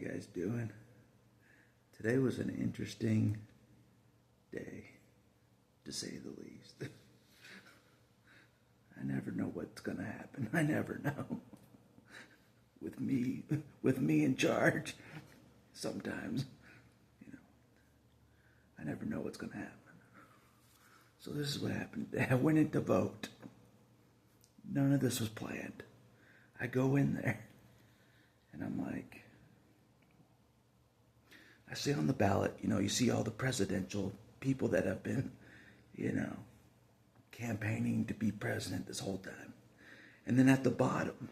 you guys doing? Today was an interesting day, to say the least. I never know what's gonna happen. I never know. With me in charge, sometimes, I never know what's gonna happen. So this is what happened today. I went in to vote. None of this was planned. I go in there, and I'm like, I see on the ballot, you see all the presidential people that have been, campaigning to be president this whole time. And then at the bottom,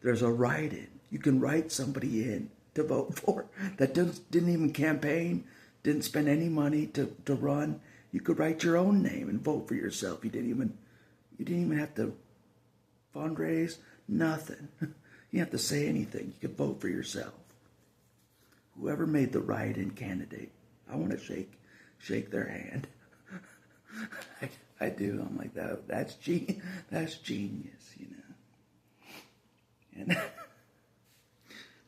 there's a write-in. You can write somebody in to vote for that didn't even campaign, didn't spend any money to run. You could write your own name and vote for yourself. You didn't even have to fundraise, nothing. You didn't have to say anything. You could vote for yourself. Whoever made the write-in candidate, I want to shake their hand. I do. I'm like, that's genius, And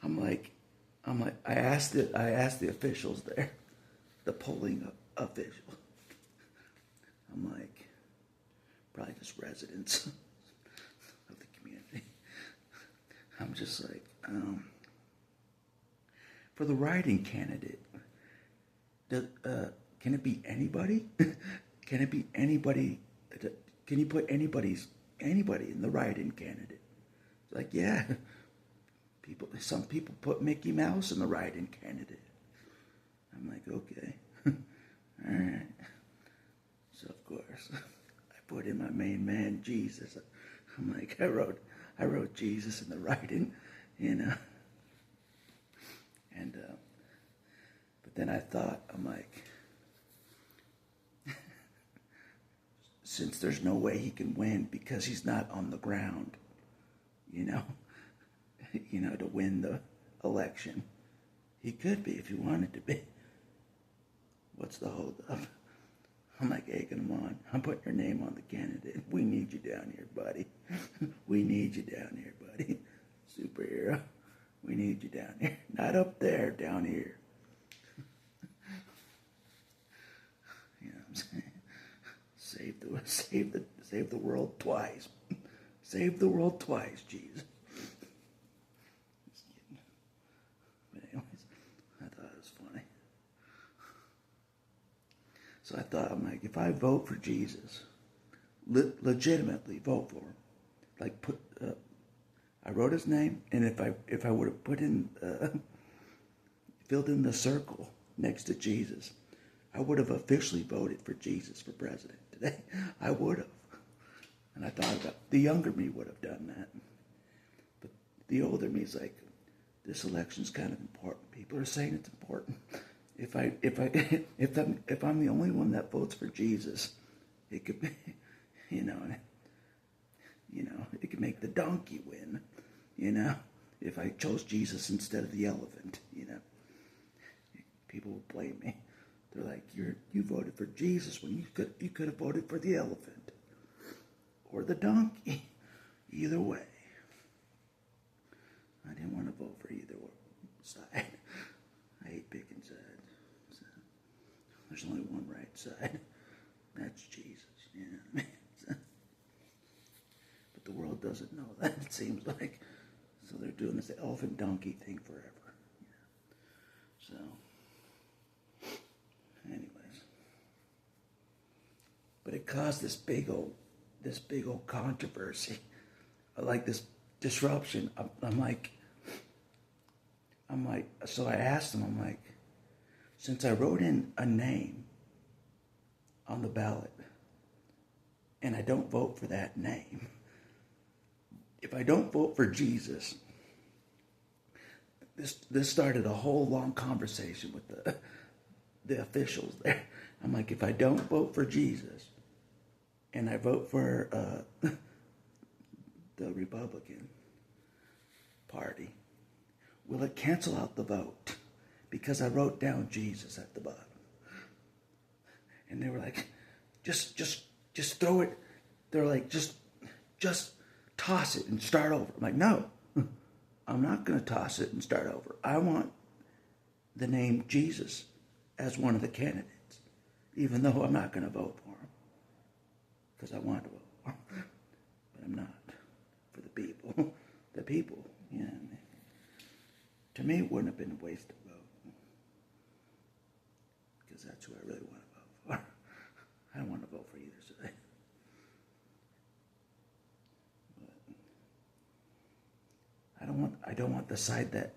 I'm like, I asked the officials there, the polling officials. I'm like, probably just residents of the community. I'm just like, for the write-in candidate, can it be anybody? Can it be anybody? Can you put anybody in the write-in candidate? It's like, yeah. Some people put Mickey Mouse in the write-in candidate. I'm like, okay. All right. So of course, I put in my main man, Jesus. I'm like, I wrote Jesus in the write-in, And but then I thought, I'm like, since there's no way he can win because he's not on the ground, to win the election. He could be if he wanted to be. What's the holdup? I'm like, hey, come on. I'm putting your name on the candidate. We need you down here, buddy. We need you down here, buddy. Superhero. We need you down here. Not up there, down here. You know what I'm saying? Save the world twice. Save the world twice, Jesus. Just kidding. But anyways, I thought it was funny. So I thought, I'm like, if I vote for Jesus, legitimately vote for him, like I wrote his name, and if I would have filled in the circle next to Jesus, I would have officially voted for Jesus for president today. I would have. And I thought about the younger me would have done that. But the older me is like, this election's kind of important. People are saying it's important. If I'm the only one that votes for Jesus, it could be, it could make the donkey win, if I chose Jesus instead of the elephant, People will blame me. They're like, you voted for Jesus when you could have voted for the elephant or the donkey. Either way. I didn't want to vote for either side. I hate picking sides. So, there's only one right side. That's Jesus. So, but the world doesn't know that, it seems like. So they're doing this elephant donkey thing forever. So, anyways. But it caused this big old controversy. Like this disruption. I'm like, so I asked him, I'm like, since I wrote in a name on the ballot and I don't vote for that name, if I don't vote for Jesus, this started a whole long conversation with the officials there. I'm like, if I don't vote for Jesus and I vote for the Republican Party, will it cancel out the vote? Because I wrote down Jesus at the bottom. And they were like, just throw it. They're like, just toss it and start over. I'm like, no, I'm not going to toss it and start over. I want the name Jesus as one of the candidates, even though I'm not going to vote for him because I want to vote for him, but I'm not for the people. The people, yeah. To me, it wouldn't have been a waste to vote because that's who I really want to vote for. I don't want to vote for either side. But I don't want the side that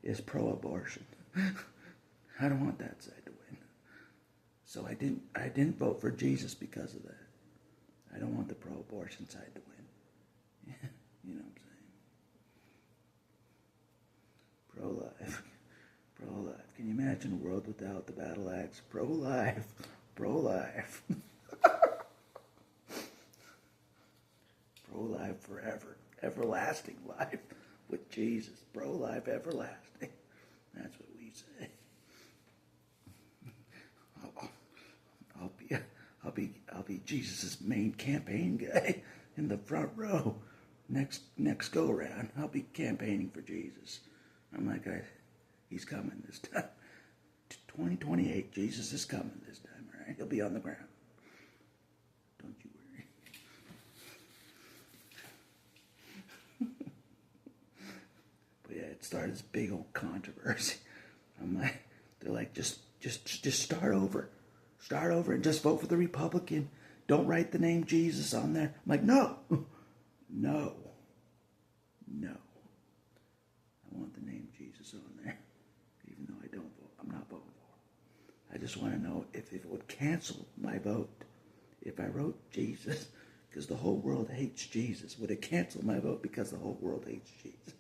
is pro-abortion. I don't want that side to win. So I didn't vote for Jesus because of that. I don't want the pro-abortion side to win. You know what I'm saying? Pro-life. Pro-life. Can you imagine a world without the battle axe? Pro-life. Pro-life. Pro-life forever. Everlasting life with Jesus. Pro-life everlasting. That's what we say. I'll be Jesus' main campaign guy in the front row. Next go around, I'll be campaigning for Jesus. I'm like, he's coming this time. 2028, Jesus is coming this time, all right? He'll be on the ground. Don't you worry. But yeah, it started this big old controversy. They're like, just start over. Start over and just vote for the Republican. Don't write the name Jesus on there. I'm like, no. I want the name Jesus on there, even though I don't vote. I'm not voting for it. I just want to know if it would cancel my vote. If I wrote Jesus because the whole world hates Jesus, would it cancel my vote because the whole world hates Jesus?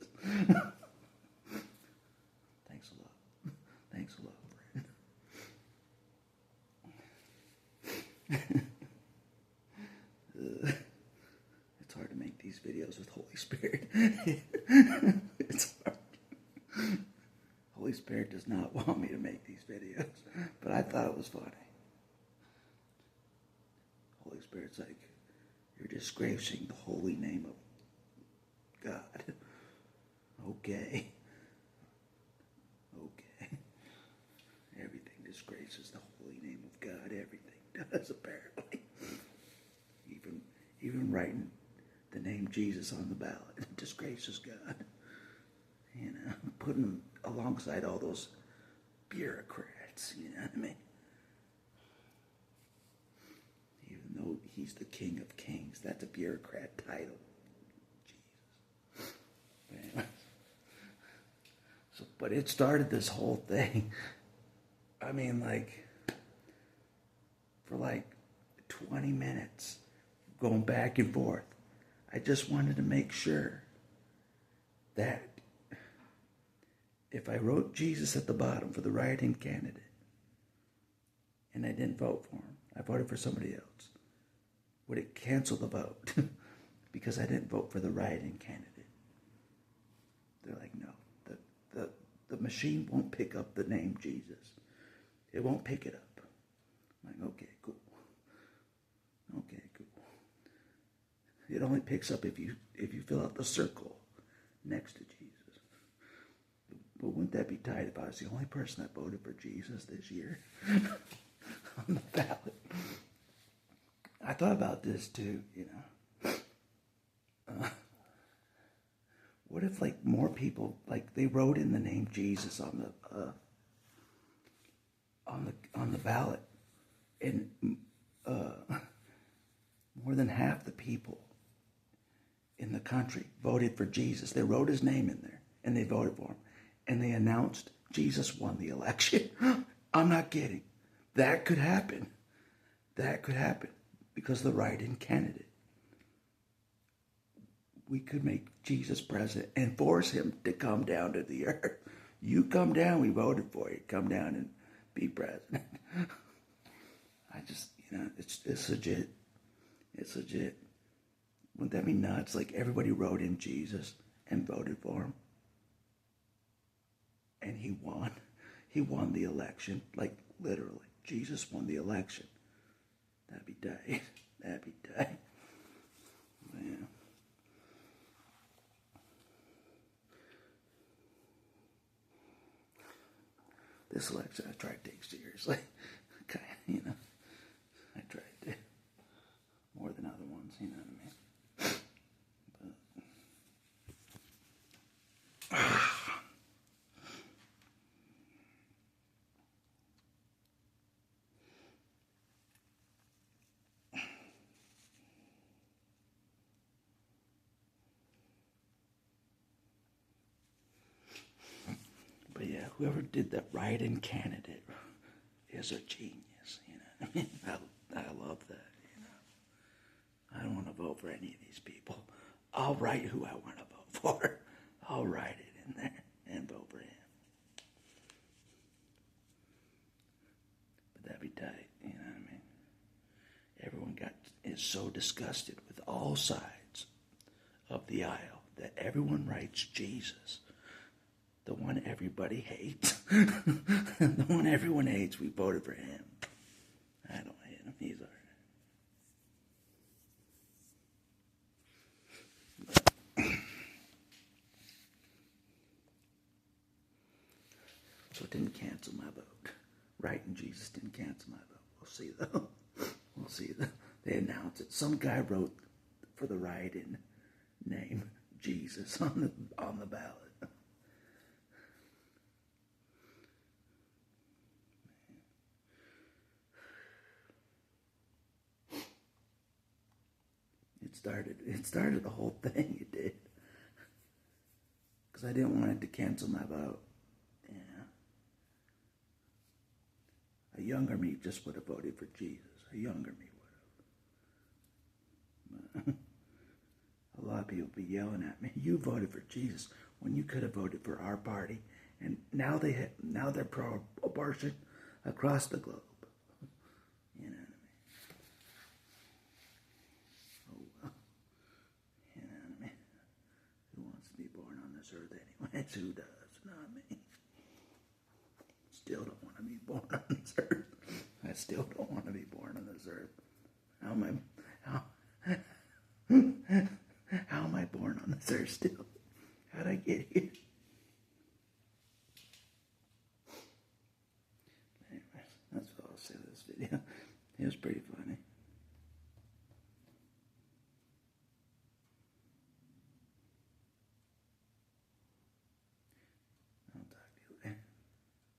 Thanks a lot. Thanks a lot, friend. It's hard to make these videos with Holy Spirit. It's hard. Holy Spirit does not want me to make these videos, but I thought it was funny. Holy Spirit's like, you're disgracing the holy name of God. Okay. Everything disgraces the holy name of God. Everything does, apparently. Even writing the name Jesus on the ballot disgraces God. You know, putting him alongside all those bureaucrats, you know what I mean? Even though he's the King of Kings, that's a bureaucrat title. Jesus. But anyway. But it started this whole thing. I mean, for 20 minutes, going back and forth. I just wanted to make sure that if I wrote Jesus at the bottom for the write-in candidate, and I didn't vote for him, I voted for somebody else, would it cancel the vote? Because I didn't vote for the write-in candidate. They're like, no, the machine won't pick up the name Jesus. It won't pick it up. I'm like, okay, cool. It only picks up if you fill out the circle next to Jesus. But wouldn't that be tight if I was the only person that voted for Jesus this year on the ballot? I thought about this too, you know. What if more people they wrote in the name Jesus on the ballot, and more than half the people in the country voted for Jesus. They wrote his name in there and they voted for him, and they announced Jesus won the election. I'm not kidding. That could happen. Because the write-in candidate. We could make Jesus president and force him to come down to the earth. You come down, we voted for you. Come down and be president. I just, it's legit. It's legit. Wouldn't that be nuts? Everybody wrote in Jesus and voted for him. And he won. He won the election. Literally. Jesus won the election. That'd be tight. Man. this election I tried to take seriously. Okay, I tried to more than other ones, you know what I mean? But yeah, whoever did that write-in candidate is a genius, you know what I mean? I love that, I don't want to vote for any of these people. I'll write who I want to vote for. I'll write it in there and vote for him. But that'd be tight, you know what I mean? Everyone is so disgusted with all sides of the aisle that everyone writes Jesus. The one everybody hates. The one everyone hates, we voted for him. I don't hate him. He's all right. So it didn't cancel my vote. Writing Jesus didn't cancel my vote. We'll see, though. We'll see. They announced it. Some guy wrote for the write-in name Jesus on the ballot. It started the whole thing, it did. Because I didn't want it to cancel my vote. Yeah. A younger me just would have voted for Jesus. A younger me would have. A lot of people be yelling at me, you voted for Jesus when you could have voted for our party. And now they're pro-abortion across the globe. You know what I mean? Earth anyway. It's who does, not me. Still don't want to be born on this earth. I still don't want to be born on this earth. How am I born on this earth still?